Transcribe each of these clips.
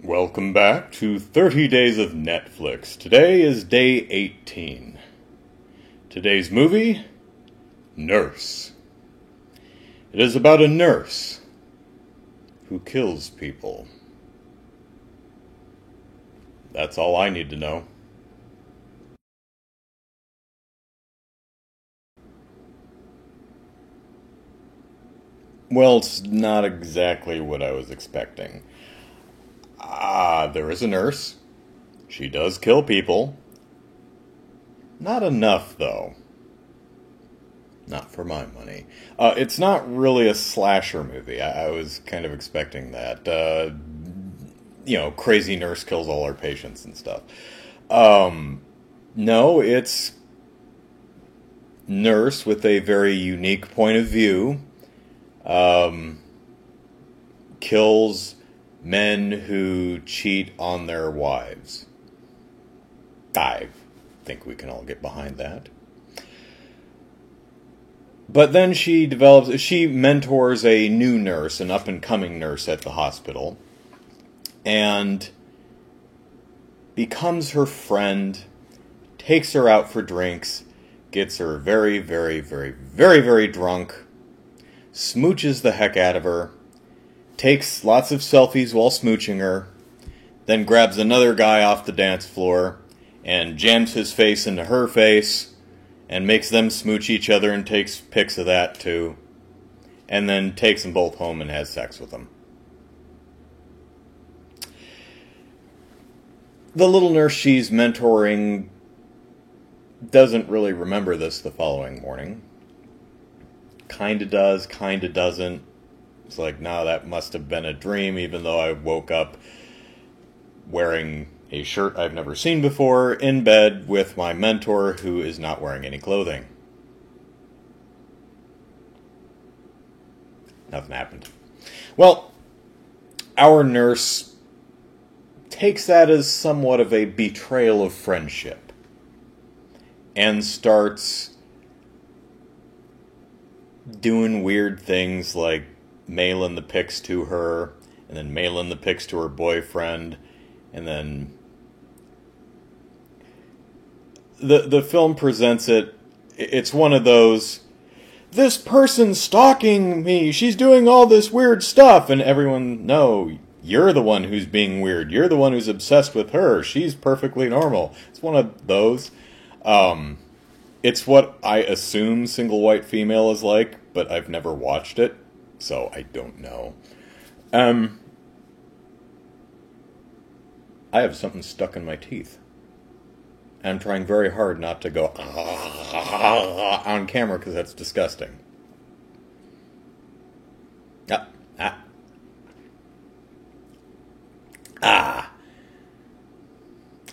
Welcome back to 30 Days of Netflix. Today is day 18. Today's movie, Nurse. It is about a nurse who kills people. That's all I need to know. Well, it's not exactly what I was expecting. There is a nurse. She does kill people. Not enough, though. Not for my money. It's not really a slasher movie. I was kind of expecting that. Crazy nurse kills all her patients and stuff. No, it's nurse with a very unique point of view. Kills men who cheat on their wives. I think we can all get behind that. But then she mentors a new nurse, an up-and-coming nurse at the hospital, and becomes her friend, takes her out for drinks, gets her very, very, very, very, very drunk, smooches the heck out of her, takes lots of selfies while smooching her, then grabs another guy off the dance floor and jams his face into her face and makes them smooch each other and takes pics of that too, and then takes them both home and has sex with them. The little nurse she's mentoring doesn't really remember this the following morning. Kinda does, kinda doesn't. It's like, no, that must have been a dream, even though I woke up wearing a shirt I've never seen before, in bed with my mentor who is not wearing any clothing. Nothing happened. Well, our nurse takes that as somewhat of a betrayal of friendship and starts doing weird things like mailing the pics to her, and then mailing the pics to her boyfriend, and then the film presents it's one of those, this person's stalking me, she's doing all this weird stuff, and everyone, no, you're the one who's being weird, you're the one who's obsessed with her, she's perfectly normal. It's one of those. It's what I assume single white female is like, but I've never watched it, so I don't know. I have something stuck in my teeth. I'm trying very hard not to go on camera because that's disgusting. I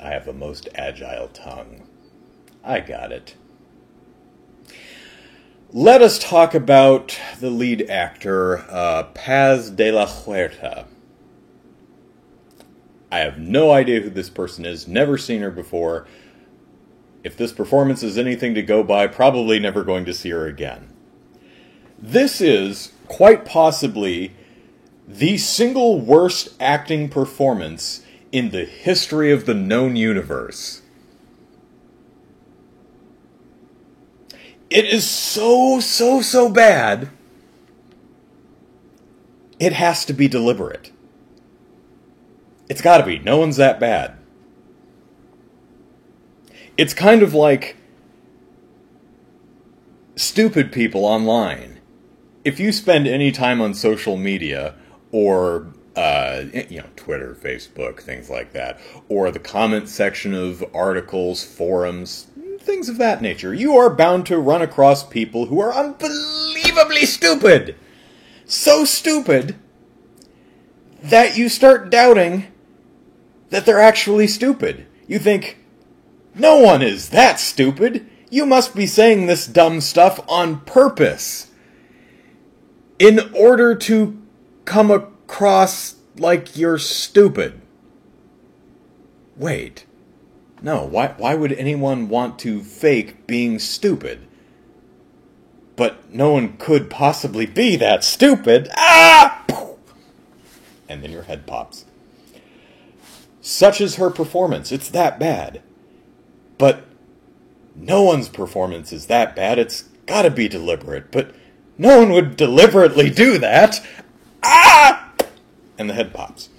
have the most agile tongue. I got it. Let us talk about the lead actor, Paz de la Huerta. I have no idea who this person is, never seen her before. If this performance is anything to go by, probably never going to see her again. This is, quite possibly, the single worst acting performance in the history of the known universe. It is so bad, it has to be deliberate. It's gotta be. No one's that bad. It's kind of like stupid people online. If you spend any time on social media, or, Twitter, Facebook, things like that, or the comment section of articles, forums, things of that nature, you are bound to run across people who are unbelievably stupid. So stupid that you start doubting that they're actually stupid. You think, no one is that stupid. You must be saying this dumb stuff on purpose in order to come across like you're stupid. Wait. No, why would anyone want to fake being stupid? But no one could possibly be that stupid. And then your head pops. Such is her performance. It's that bad. But no one's performance is that bad. It's gotta be deliberate. But no one would deliberately do that. Ah! And the head pops.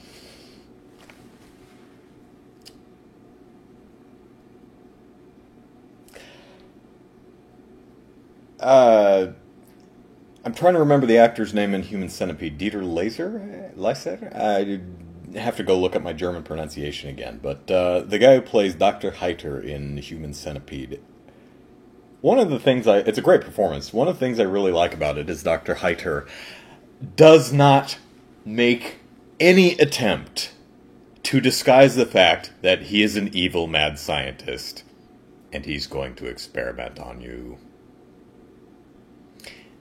I'm trying to remember the actor's name in Human Centipede. Dieter Leiser? I have to go look up my German pronunciation again. But the guy who plays Dr. Heiter in Human Centipede. One of the things it's a great performance. One of the things I really like about it is Dr. Heiter does not make any attempt to disguise the fact that he is an evil mad scientist and he's going to experiment on you.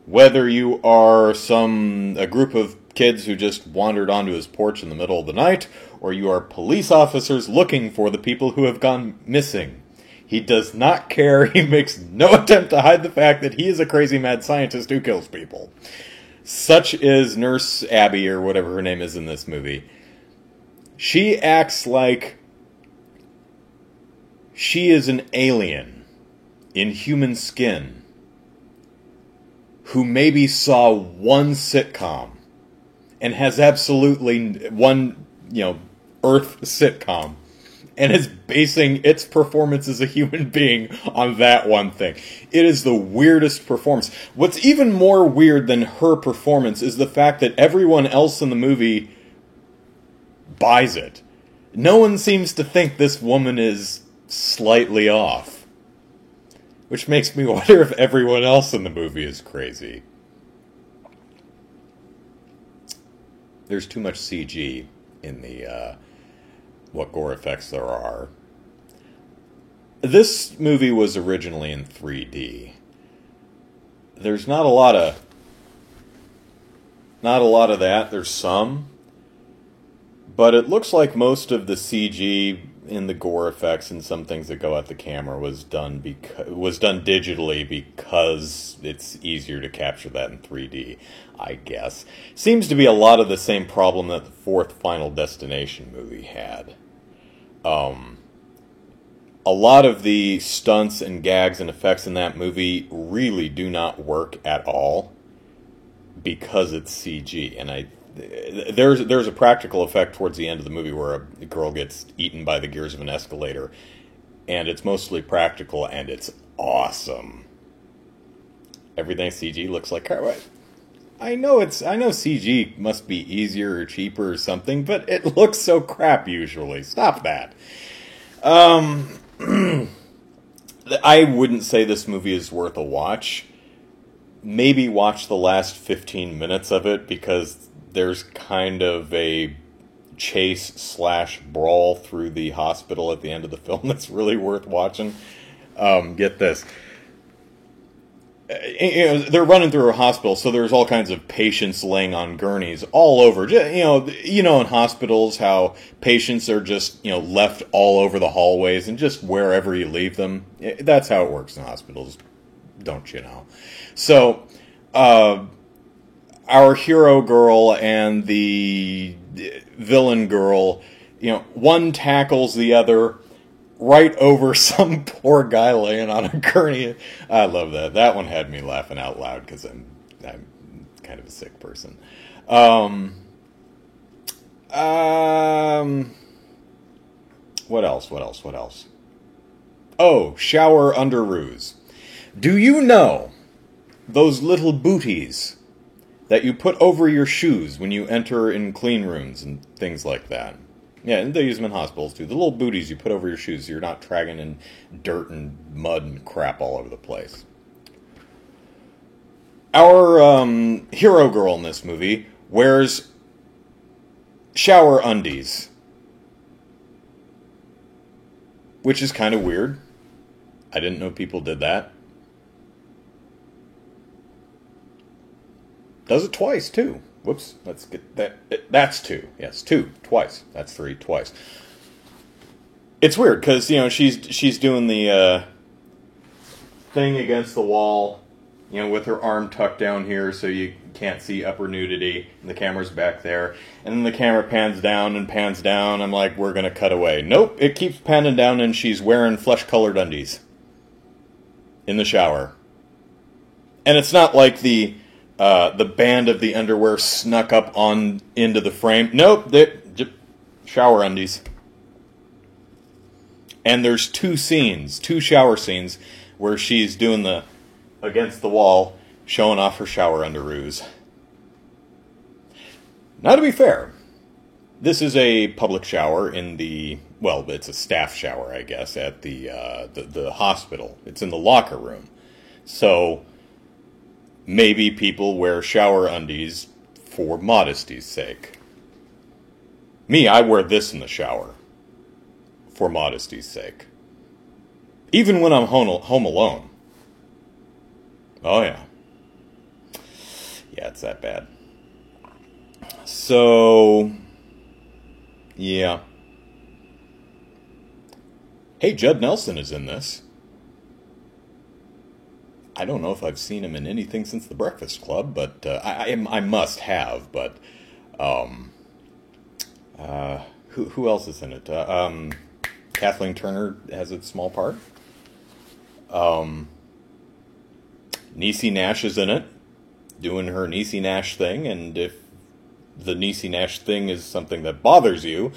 Whether you are a group of kids who just wandered onto his porch in the middle of the night, or you are police officers looking for the people who have gone missing, he does not care. He makes no attempt to hide the fact that he is a crazy mad scientist who kills people. Such is Nurse Abby, or whatever her name is in this movie. She acts like she is an alien in human skin who maybe saw one sitcom and has absolutely one, Earth sitcom and is basing its performance as a human being on that one thing. It is the weirdest performance. What's even more weird than her performance is the fact that everyone else in the movie buys it. No one seems to think this woman is slightly off. Which makes me wonder if everyone else in the movie is crazy. There's too much CG in the what gore effects there are. This movie was originally in 3D. There's not a lot of that. There's some, but it looks like most of the CG in the gore effects and some things that go at the camera was done digitally because it's easier to capture that in 3D, I guess. Seems to be a lot of the same problem that the fourth Final Destination movie had. A lot of the stunts and gags and effects in that movie really do not work at all because it's CG, and there's a practical effect towards the end of the movie where a girl gets eaten by the gears of an escalator, and it's mostly practical, and it's awesome. Everything CG looks like I know CG must be easier or cheaper or something, but it looks so crap usually. Stop that. I wouldn't say this movie is worth a watch. Maybe watch the last 15 minutes of it, because there's kind of a chase/brawl through the hospital at the end of the film that's really worth watching. Get this. They're running through a hospital, so there's all kinds of patients laying on gurneys all over. In hospitals how patients are just, left all over the hallways and just wherever you leave them. That's how it works in hospitals, don't you know? So, our hero girl and the villain girl, one tackles the other right over some poor guy laying on a gurney. I love that. That one had me laughing out loud because I'm kind of a sick person. What else? Oh, shower underoos. Do you know those little booties that you put over your shoes when you enter in clean rooms and things like that? Yeah, and they use them in hospitals too. The little booties you put over your shoes so you're not dragging in dirt and mud and crap all over the place. Our hero girl in this movie wears shower undies, which is kind of weird. I didn't know people did that. Does it twice, too. Whoops, let's get that. That's two. Yes, two. Twice. That's three. Twice. It's weird, because, she's doing the thing against the wall, with her arm tucked down here so you can't see upper nudity, and the camera's back there, and then the camera pans down and pans down. I'm like, we're gonna cut away. Nope, it keeps panning down, and she's wearing flesh-colored undies in the shower. And it's not like the band of the underwear snuck up on into the frame. Nope, they're just shower undies. And there's two shower scenes, where she's doing the against the wall, showing off her shower underoos. Now, to be fair, this is a public shower in it's a staff shower, I guess, at the hospital. It's in the locker room. So maybe people wear shower undies for modesty's sake. Me, I wear this in the shower for modesty's sake. Even when I'm home alone. Oh, yeah. Yeah, it's that bad. So, yeah. Hey, Judd Nelson is in this. I don't know if I've seen him in anything since The Breakfast Club, but I must have. But who else is in it? Kathleen Turner has a small part. Niecy Nash is in it, doing her Niecy Nash thing, and if the Niecy Nash thing is something that bothers you,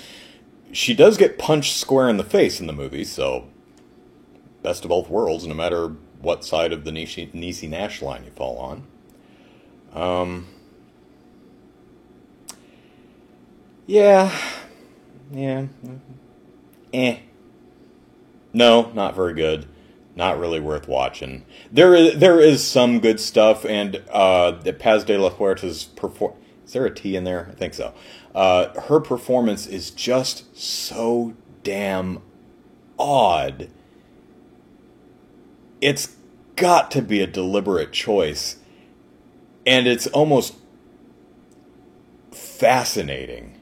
she does get punched square in the face in the movie, so best of both worlds, no matter what side of the Niecy Nash line you fall on. Yeah. No, not very good. Not really worth watching. There is some good stuff, and Paz de la Huerta's is there a T in there? I think so. Her performance is just so damn odd. It's got to be a deliberate choice, and it's almost fascinating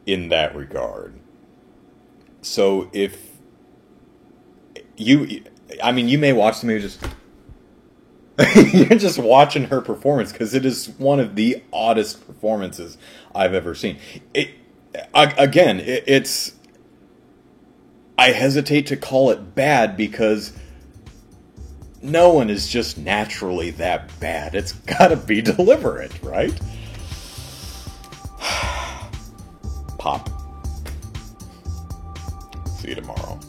in that regard. So if you may watch the movie just you're just watching her performance, because it is one of the oddest performances I've ever seen. It's I hesitate to call it bad, because no one is just naturally that bad. It's got to be deliberate, right? Pop. See you tomorrow.